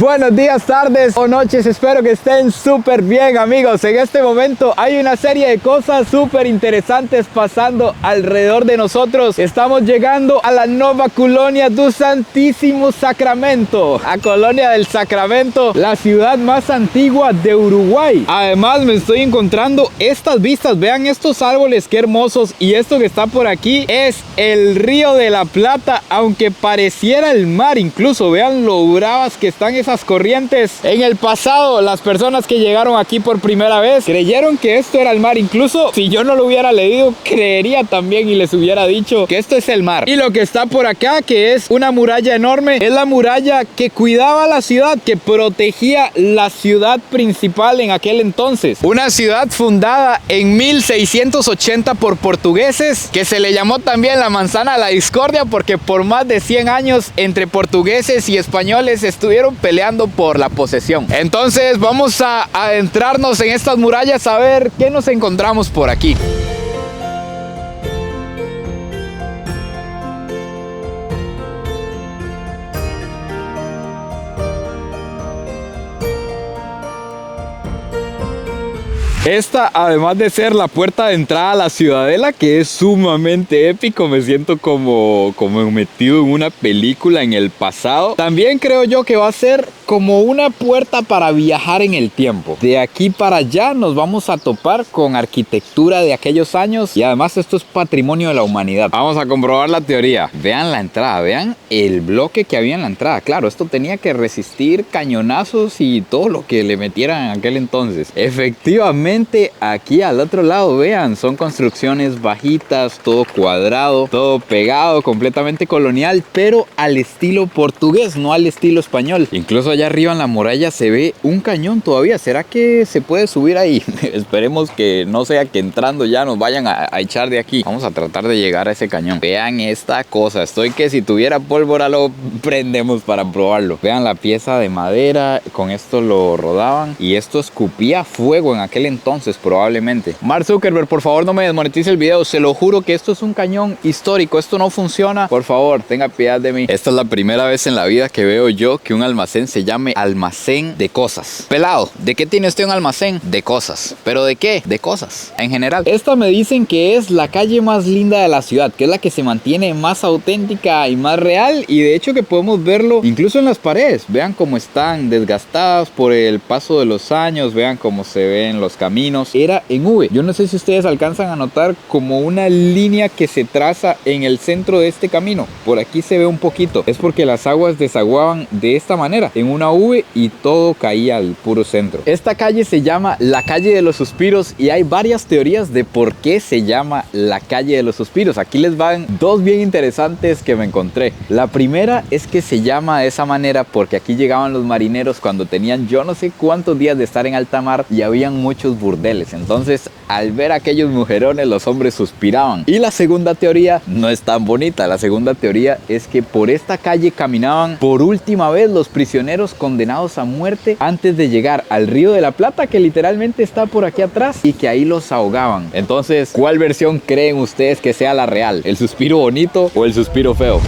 Buenos días, tardes o noches, espero que estén súper bien, amigos. En este momento hay una serie de cosas súper interesantes pasando alrededor de nosotros. Estamos llegando a la Nova Colonia do Santísimo Sacramento, a Colonia del Sacramento, la ciudad más antigua de Uruguay. Además me estoy encontrando estas vistas, vean estos árboles, qué hermosos. Y esto que está por aquí es el Río de la Plata, aunque pareciera el mar incluso. Vean lo bravas que están esas corrientes. En el pasado, las personas que llegaron aquí por primera vez creyeron que esto era el mar. Incluso si yo no lo hubiera leído, creería también y les hubiera dicho que esto es el mar. Y lo que está por acá, que es una muralla enorme, es la muralla que cuidaba la ciudad, que protegía la ciudad principal en aquel entonces. Una ciudad fundada en 1680 por portugueses, que se le llamó también la manzana de la discordia, porque por más de 100 años entre portugueses y españoles estuvieron peleando por la posesión. Entonces vamos a adentrarnos en estas murallas a ver qué nos encontramos por aquí. Esta, además de ser la puerta de entrada a la ciudadela, que es sumamente épico, me siento como metido en una película en el pasado. También creo yo que va a ser como una puerta para viajar en el tiempo. De aquí para allá nos vamos a topar con arquitectura de aquellos años y además esto es patrimonio de la humanidad. Vamos a comprobar la teoría. Vean la entrada, vean el bloque que había en la entrada. Claro, esto tenía que resistir cañonazos y todo lo que le metieran en aquel entonces. Efectivamente, aquí al otro lado, vean, son construcciones bajitas, todo cuadrado, todo pegado, completamente colonial, pero al estilo portugués, no al estilo español. Incluso allá arriba en la muralla se ve un cañón todavía. ¿Será que se puede subir ahí? Esperemos que no sea que entrando ya nos vayan a echar de aquí. Vamos a tratar de llegar a ese cañón. Vean esta cosa, estoy que si tuviera pólvora lo prendemos para probarlo. Vean la pieza de madera, con esto lo rodaban y esto escupía fuego en aquel entonces probablemente. Mark Zuckerberg, por favor no me desmonetice el video, se lo juro que esto es un cañón histórico, esto no funciona, por favor tenga piedad de mí. Esta es la primera vez en la vida que veo yo que un almacén se llame almacén de cosas. Pelado, ¿de qué tiene usted un almacén? De cosas. ¿Pero de qué? De cosas, en general. Esta me dicen que es la calle más linda de la ciudad, que es la que se mantiene más auténtica y más real, y de hecho que podemos verlo incluso en las paredes. Vean cómo están desgastadas por el paso de los años, vean cómo se ven los caminos. Era en V. Yo no sé si ustedes alcanzan a notar como una línea que se traza en el centro de este camino. Por aquí se ve un poquito. Es porque las aguas desaguaban de esta manera, en una V, y todo caía al puro centro. Esta calle se llama la calle de los suspiros y hay varias teorías de por qué se llama la calle de los suspiros. Aquí les van dos bien interesantes que me encontré. La primera es que se llama de esa manera porque aquí llegaban los marineros cuando tenían yo no sé cuántos días de estar en alta mar y habían muchos burdeles. Entonces, al ver a aquellos mujerones, los hombres suspiraban. Y la segunda teoría no es tan bonita. La segunda teoría es que por esta calle caminaban por última vez los prisioneros condenados a muerte antes de llegar al Río de la Plata, que literalmente está por aquí atrás, y que ahí los ahogaban. Entonces, ¿cuál versión creen ustedes que sea la real? ¿El suspiro bonito o el suspiro feo?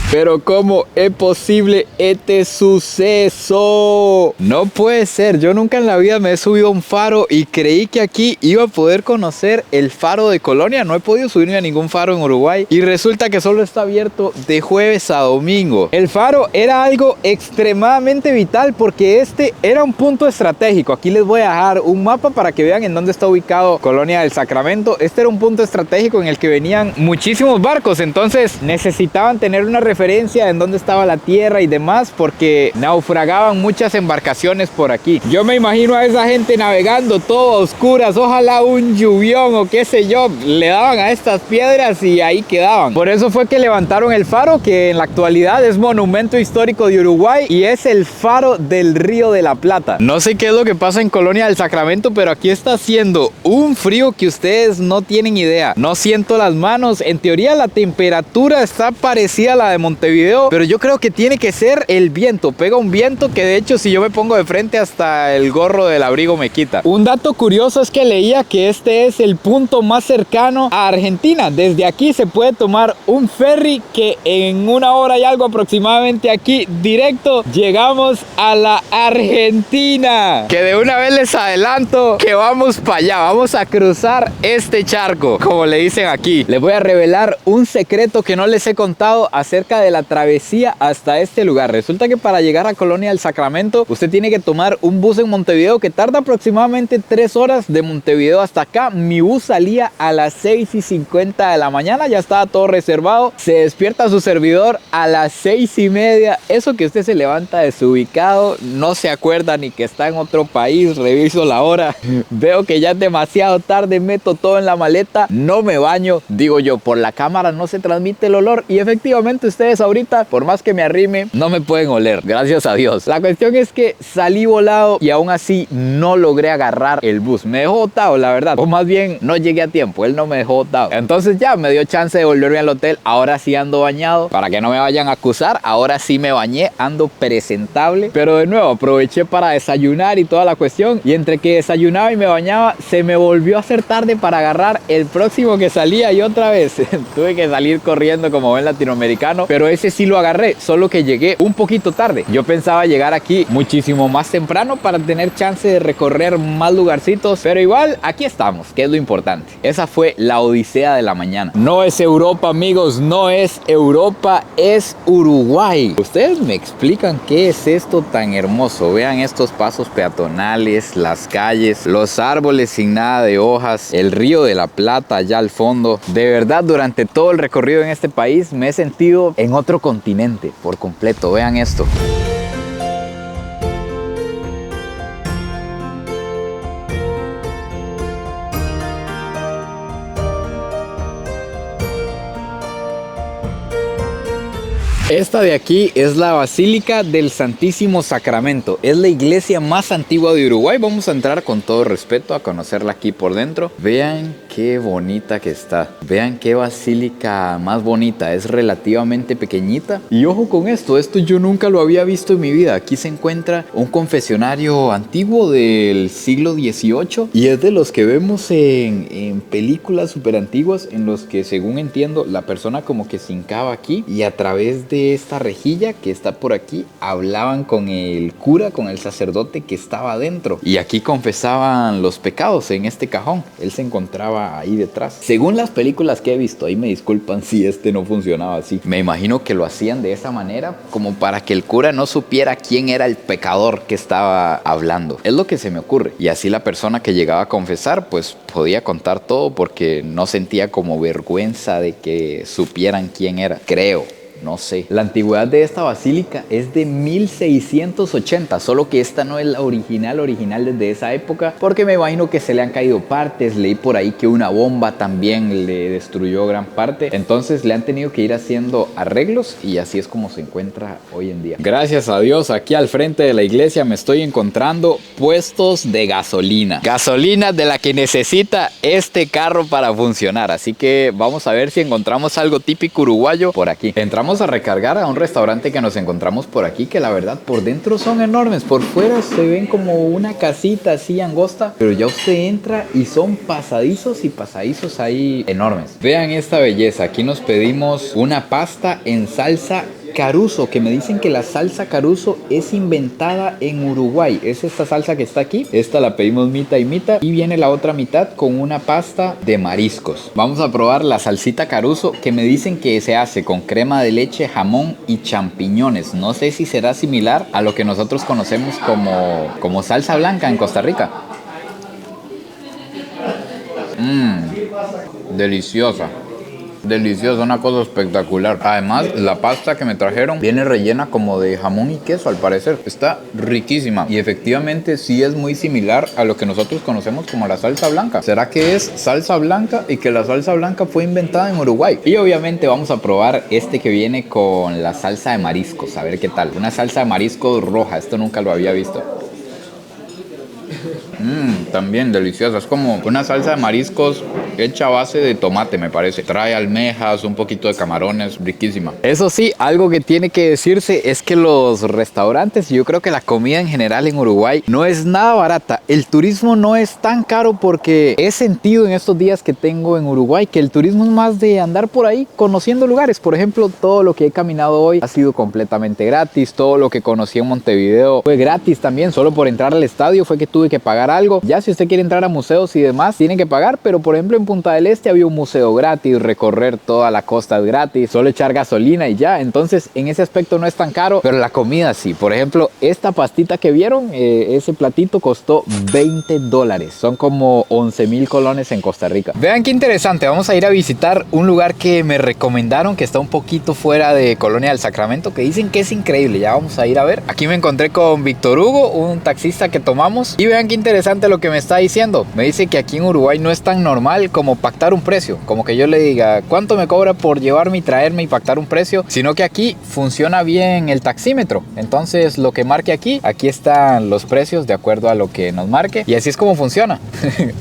Pero ¿cómo es posible este suceso? No puede ser, yo nunca en la vida me he subido a un faro y creí que aquí iba a poder conocer el faro de Colonia. No he podido subirme a ningún faro en Uruguay y resulta que solo está abierto de jueves a domingo. El faro era algo extremadamente vital porque este era un punto estratégico. Aquí les voy a dejar un mapa para que vean en dónde está ubicado Colonia del Sacramento. Este era un punto estratégico en el que venían muchísimos barcos, entonces necesitaban tener una referencia en dónde estaba la tierra y demás, porque naufragaban muchas embarcaciones por aquí. Yo me imagino a esa gente navegando todo a oscuras, ojalá un lluvión o qué sé yo, le daban a estas piedras y ahí quedaban. Por eso fue que levantaron el faro, que en la actualidad es monumento histórico de Uruguay y es el faro del Río de la Plata. No sé qué es lo que pasa en Colonia del Sacramento, pero aquí está haciendo un frío que ustedes no tienen idea. No siento las manos, en teoría la temperatura está parecida a la de Montevideo, pero yo creo que tiene que ser el viento. Pega un viento que de hecho si yo me pongo de frente hasta el gorro del abrigo me quita. Un dato curioso es que leía que este es el punto más cercano a Argentina. Desde aquí se puede tomar un ferry que en 1 hora y algo aproximadamente aquí directo llegamos a la Argentina. Que de una vez les adelanto que vamos para allá, vamos a cruzar este charco, como le dicen aquí. Les voy a revelar un secreto que no les he contado acerca de la travesía hasta este lugar. Resulta que para llegar a Colonia del Sacramento usted tiene que tomar un bus en Montevideo que tarda aproximadamente 3 horas de Montevideo hasta acá. Mi bus salía a las 6:50 de la mañana, ya estaba todo reservado. Se despierta su servidor a las 6:30. Eso que usted se levanta desubicado, no se acuerda ni que está en otro país. Reviso la hora, veo que ya es demasiado tarde, meto todo en la maleta, no me baño. Digo yo, por la cámara no se transmite el olor y efectivamente ustedes ahorita, por más que me arrime, no me pueden oler, gracias a Dios. La cuestión es que salí volado y aún así no logré agarrar el bus. Me dejó botado, la verdad, o más bien no llegué a tiempo, él no me dejó botado. Entonces ya me dio chance de volverme al hotel. Ahora sí ando bañado, para que no me vayan a acusar. Ahora sí me bañé, ando presentable, pero de nuevo aproveché para desayunar y toda la cuestión, y entre que desayunaba y me bañaba se me volvió a hacer tarde para agarrar el próximo que salía y otra vez tuve que salir corriendo como buen latinoamericano, pero ese sí lo agarré, solo que llegué un poquito tarde. Yo pensaba llegar aquí muchísimo más temprano para tener chance de recorrer más lugarcitos, pero igual aquí estamos, que es lo importante. Esa fue la odisea de la mañana. No es Europa, amigos, no es Europa, es Uruguay. Ustedes me explican qué es esto tan hermoso. Vean estos pasos peatonales, las calles, los árboles sin nada de hojas, el río de la Plata allá al fondo. De verdad, durante todo el recorrido en este país me he sentido en otro continente por completo. Vean esto. Esta de aquí es la Basílica del Santísimo Sacramento. Es la iglesia más antigua de Uruguay. Vamos a entrar con todo respeto a conocerla aquí por dentro. Vean qué bonita que está. Vean qué basílica más bonita. Es relativamente pequeñita. Y ojo con esto yo nunca lo había visto en mi vida. Aquí se encuentra un confesionario antiguo del siglo XVIII. Y es de los que vemos en películas súper antiguas, en los que, según entiendo, la persona como que se hincaba aquí y a través de esta rejilla que está por aquí hablaban con el cura, con el sacerdote que estaba adentro, y aquí confesaban los pecados en este cajón. Él se encontraba ahí detrás. Según las películas que he visto, ahí me disculpan si no funcionaba así. Me imagino que lo hacían de esa manera como para que el cura no supiera quién era el pecador que estaba hablando. Es lo que se me ocurre. Y así la persona que llegaba a confesar pues podía contar todo porque no sentía como vergüenza de que supieran quién era. Creo. No sé. La antigüedad de esta basílica es de 1680, solo que esta no es la original desde esa época, porque me imagino que se le han caído partes. Leí por ahí que una bomba también le destruyó gran parte, entonces le han tenido que ir haciendo arreglos y así es como se encuentra hoy en día. Gracias a Dios, aquí al frente de la iglesia me estoy encontrando puestos de gasolina. Gasolina de la que necesita este carro para funcionar, así que vamos a ver si encontramos algo típico uruguayo por aquí. Entramos a recargar a un restaurante que nos encontramos por aquí, que la verdad por dentro son enormes. Por fuera se ven como una casita así angosta, pero ya usted entra y son pasadizos y pasadizos ahí enormes. Vean esta belleza. Aquí nos pedimos una pasta en salsa Caruso, que me dicen que la salsa Caruso es inventada en Uruguay. Es esta salsa que está aquí. Esta la pedimos mitad y mitad y viene la otra mitad con una pasta de mariscos. Vamos a probar la salsita Caruso, que me dicen que se hace con crema de leche, jamón y champiñones. No sé si será similar a lo que nosotros conocemos como salsa blanca en Costa Rica. Deliciosa. Deliciosa, una cosa espectacular. Además, la pasta que me trajeron viene rellena como de jamón y queso, al parecer. Está riquísima. Y efectivamente sí es muy similar a lo que nosotros conocemos como la salsa blanca. ¿Será que es salsa blanca y que la salsa blanca fue inventada en Uruguay? Y obviamente vamos a probar este que viene con la salsa de mariscos. A ver qué tal. Una salsa de mariscos roja. Esto nunca lo había visto. También deliciosa. Es como una salsa de mariscos hecha a base de tomate, me parece. Trae almejas, un poquito de camarones, riquísima. Eso sí, algo que tiene que decirse es que los restaurantes, y yo creo que la comida en general en Uruguay no es nada barata. El turismo no es tan caro porque he sentido en estos días que tengo en Uruguay que el turismo es más de andar por ahí conociendo lugares. Por ejemplo, todo lo que he caminado hoy ha sido completamente gratis. Todo lo que conocí en Montevideo fue gratis también. Solo por entrar al estadio fue que tuve que pagar algo. Ya si usted quiere entrar a museos y demás, tiene que pagar. Pero por ejemplo en Punta del Este había un museo gratis, recorrer toda la costa es gratis, solo echar gasolina y ya. Entonces en ese aspecto no es tan caro, pero la comida sí. Por ejemplo, esta pastita que vieron, ese platito costó $20. Son como 11.000 colones en Costa Rica. Vean qué interesante. Vamos a ir a visitar un lugar que me recomendaron, que está un poquito fuera de Colonia del Sacramento, que dicen que es increíble. Ya vamos a ir a ver. Aquí me encontré con Víctor Hugo, un taxista que tomamos, y vean qué interesante lo que me está diciendo. Me dice que aquí en Uruguay no es tan normal como pactar un precio, como que yo le diga cuánto me cobra por llevarme y traerme y pactar un precio, sino que aquí funciona bien el taxímetro. Entonces lo que marque aquí están los precios de acuerdo a lo que nos marque, y así es como funciona.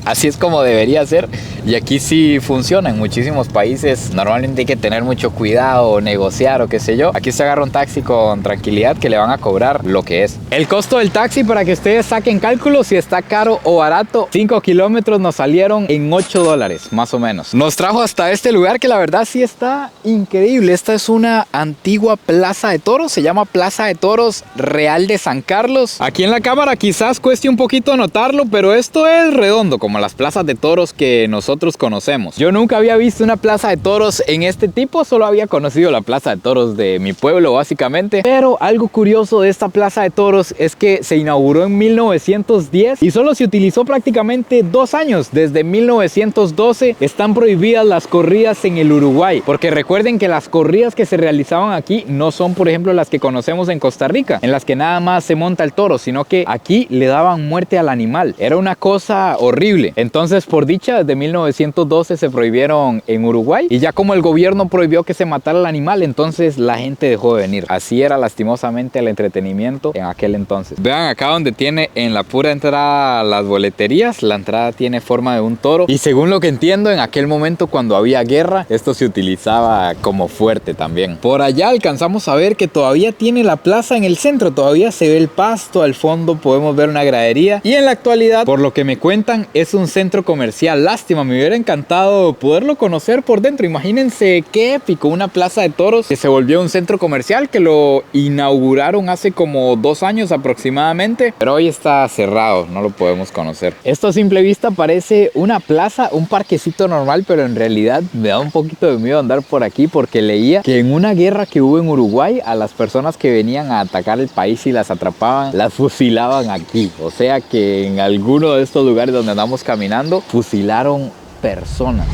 Así es como debería ser, y aquí sí funciona. En muchísimos países normalmente hay que tener mucho cuidado, negociar o qué sé yo. Aquí se agarra un taxi con tranquilidad que le van a cobrar lo que es. El costo del taxi, para que ustedes saquen cálculo si está caro o barato, 5 kilómetros nos salieron en $8 más o menos. Nos trajo hasta este lugar que la verdad sí está increíble. Esta es una antigua plaza de toros, se llama Plaza de Toros Real de San Carlos. Aquí en la cámara quizás cueste un poquito notarlo, pero esto es redondo como las plazas de toros que nosotros conocemos. Yo nunca había visto una plaza de toros en este tipo, solo había conocido la plaza de toros de mi pueblo básicamente. Pero algo curioso de esta plaza de toros es que se inauguró en 1910 y solo se utilizó prácticamente 2 años. Desde 1912 están prohibidas las corridas en el Uruguay, porque recuerden que las corridas que se realizaban aquí no son, por ejemplo, las que conocemos en Costa Rica, en las que nada más se monta el toro, sino que aquí le daban muerte al animal. Era una cosa horrible. Entonces, por dicha, desde 1912 se prohibieron en Uruguay, y ya como el gobierno prohibió que se matara el animal, entonces la gente dejó de venir. Así era lastimosamente el entretenimiento en aquel entonces. Vean acá donde tiene en la pura entrada las boleterías, la entrada tiene forma de un toro, y según lo que entiendo, en aquel momento cuando había guerra, esto se utilizaba como fuerte también. Por allá alcanzamos a ver que todavía tiene la plaza en el centro, todavía se ve el pasto, al fondo podemos ver una gradería, y en la actualidad, por lo que me cuentan, es un centro comercial. Lástima, me hubiera encantado poderlo conocer por dentro. Imagínense qué épico, una plaza de toros que se volvió un centro comercial, que lo inauguraron hace como 2 años aproximadamente, pero hoy está cerrado, no lo podemos conocer. Esto a simple vista parece una plaza, un parquecito normal, pero en realidad me da un poquito de miedo andar por aquí, porque leía que en una guerra que hubo en Uruguay, a las personas que venían a atacar el país y las atrapaban, las fusilaban aquí. O sea que en alguno de estos lugares donde andamos caminando, fusilaron personas.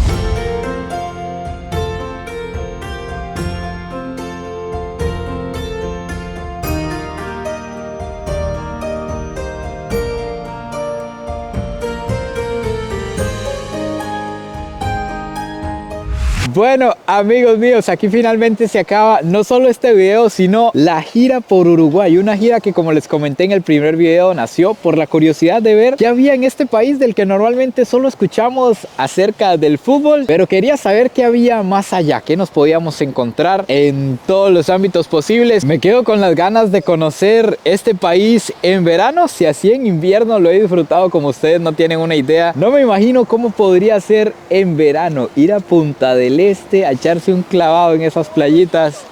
Bueno, amigos míos, aquí finalmente se acaba no solo este video, sino la gira por Uruguay. Una gira que, como les comenté en el primer video, nació por la curiosidad de ver qué había en este país del que normalmente solo escuchamos acerca del fútbol, pero quería saber qué había más allá, qué nos podíamos encontrar en todos los ámbitos posibles. Me quedo con las ganas de conocer este país en verano. Si así en invierno lo he disfrutado como ustedes no tienen una idea, no me imagino cómo podría ser en verano ir a Punta del Este a echarse un clavado en esas playitas.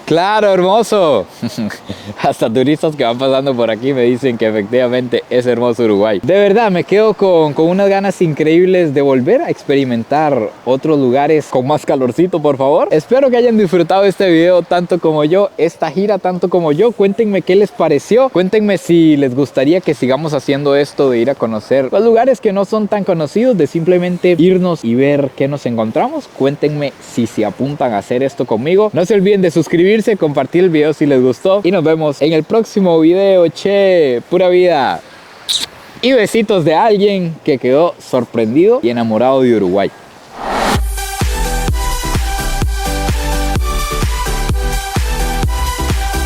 Claro, hermoso. Hasta turistas que van pasando por aquí me dicen que efectivamente es hermoso Uruguay. De verdad, me quedo con unas ganas increíbles de volver a experimentar otros lugares con más calorcito, por favor. Espero que hayan disfrutado este video tanto como yo, esta gira tanto como yo. Cuéntenme qué les pareció. Cuéntenme si les gustaría que sigamos haciendo esto de ir a conocer los lugares que no son tan conocidos, de simplemente irnos y ver qué nos encontramos. Cuéntenme si se apuntan a hacer esto conmigo. No se olviden de suscribirse, compartir el video si les gustó, y nos vemos en el próximo video. Che, pura vida y besitos de alguien que quedó sorprendido y enamorado de Uruguay.